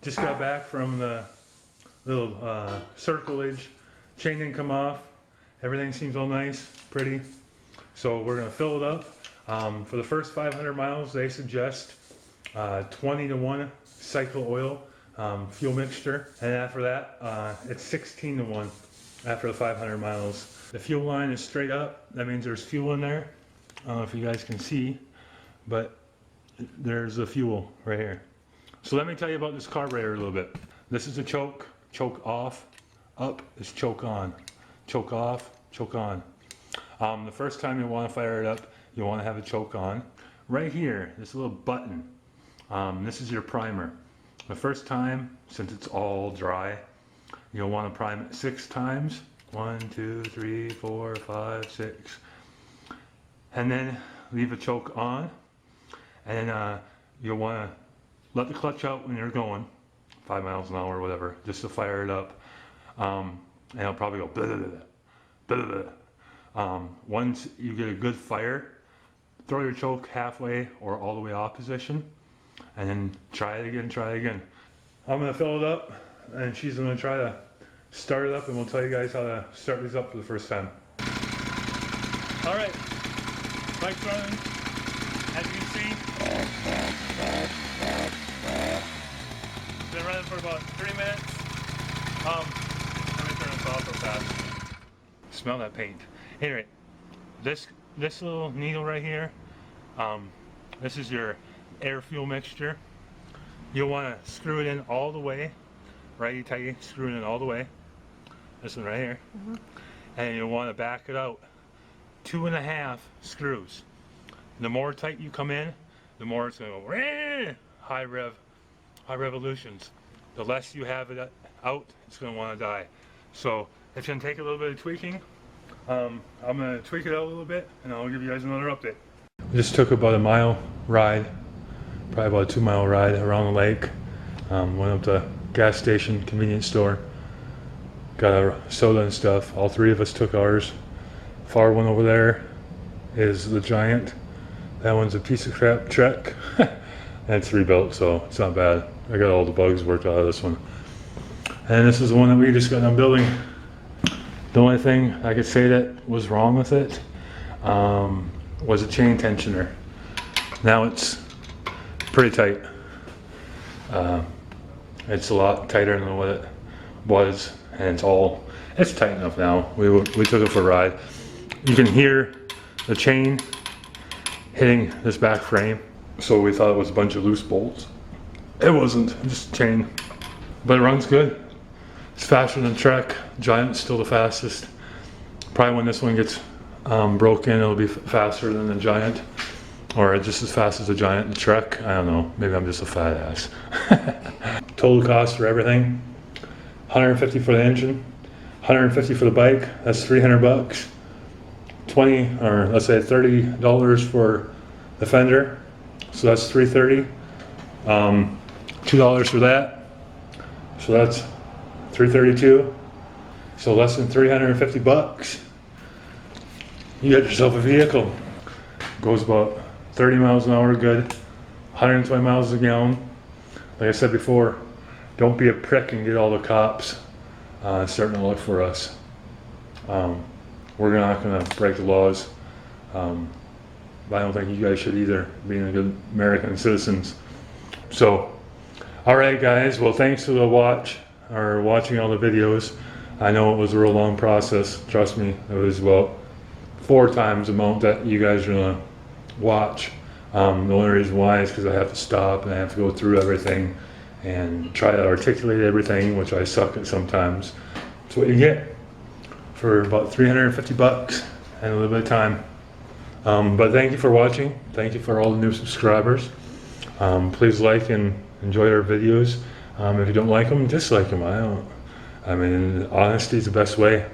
Just got back from the little circlage. Chain didn't come off. Everything seems all nice, pretty. So we're gonna fill it up. For the first 500 miles, they suggest 20 to 1 cycle oil fuel mixture. And after that, it's 16 to 1 after the 500 miles. The fuel line is straight up. That means there's fuel in there. I don't know if you guys can see, but there's the fuel right here. So let me tell you about this carburetor a little bit. This is a choke off, up is choke on, choke off, choke on. The first time you want to fire it up, you want to have a choke on. Right here, this little button, this is your primer. The first time, since it's all dry, you'll want to prime it 6 times. 1, 2, 3, 4, 5, 6. And then leave a choke on. And then you'll want to let the clutch out when you're going 5 miles an hour or whatever, just to fire it up. And it'll probably go blah, blah, blah, blah, blah. Once you get a good fire, throw your choke halfway or all the way off position, and then try it again, try it again. I'm gonna fill it up, and she's gonna try to start it up, and we'll tell you guys how to start these up for the first time. All right, bike's running, as you can see. Been running for about 3 minutes. Let me turn this off real fast. Smell that paint. Anyway, this little needle right here, this is your air fuel mixture. You'll want to screw it in all the way, righty tighty, screw it in all the way. This one right here. And you'll want to back it out 2.5 screws. The more tight you come in, the more it's going to go high revolutions. The less you have it out, it's going to want to die. So it's going to take a little bit of tweaking. I'm going to tweak it out a little bit, and I'll give you guys another update. We just took about a mile ride, probably about a 2-mile ride around the lake. Went up to gas station, convenience store, got a soda and stuff. All 3 of us took ours. Far one over there is the Giant. That one's a piece of crap Trek. And it's rebuilt, so it's not bad. I got all the bugs worked out of this one. And this is the one that we just got done building. The only thing I could say that was wrong with it was a chain tensioner. Now it's pretty tight. It's a lot tighter than what it was, and it's tight enough now. We took it for a ride. You can hear the chain hitting this back frame, so we thought it was a bunch of loose bolts. It wasn't, just chain, but it runs good. It's faster than Trek. Giant's still the fastest. Probably when this one gets broken, it'll be faster than the Giant, or just as fast as the Giant and Trek. I don't know, maybe I'm just a fat ass. Total cost for everything, $150 for the engine, $150 for the bike, that's $300. 20, or let's say $30 for the fender, so that's $330. $2 for that, so that's $332. So less than $350. You got yourself a vehicle. Goes about 30 miles an hour, good. 120 miles a gallon. Like I said before, don't be a prick and get all the cops starting to look for us. We're not going to break the laws, but I don't think you guys should either, being a good American citizens. So, all right, guys. Well, thanks for the watching all the videos. I know it was a real long process. Trust me, it was about 4 times the amount that you guys are gonna watch. The only reason why is because I have to stop and I have to go through everything and try to articulate everything, which I suck at sometimes. That's what you get for about $350 and a little bit of time. But thank you for watching. Thank you for all the new subscribers. Please like and enjoy our videos. If you don't like them, dislike them. I mean, honesty is the best way.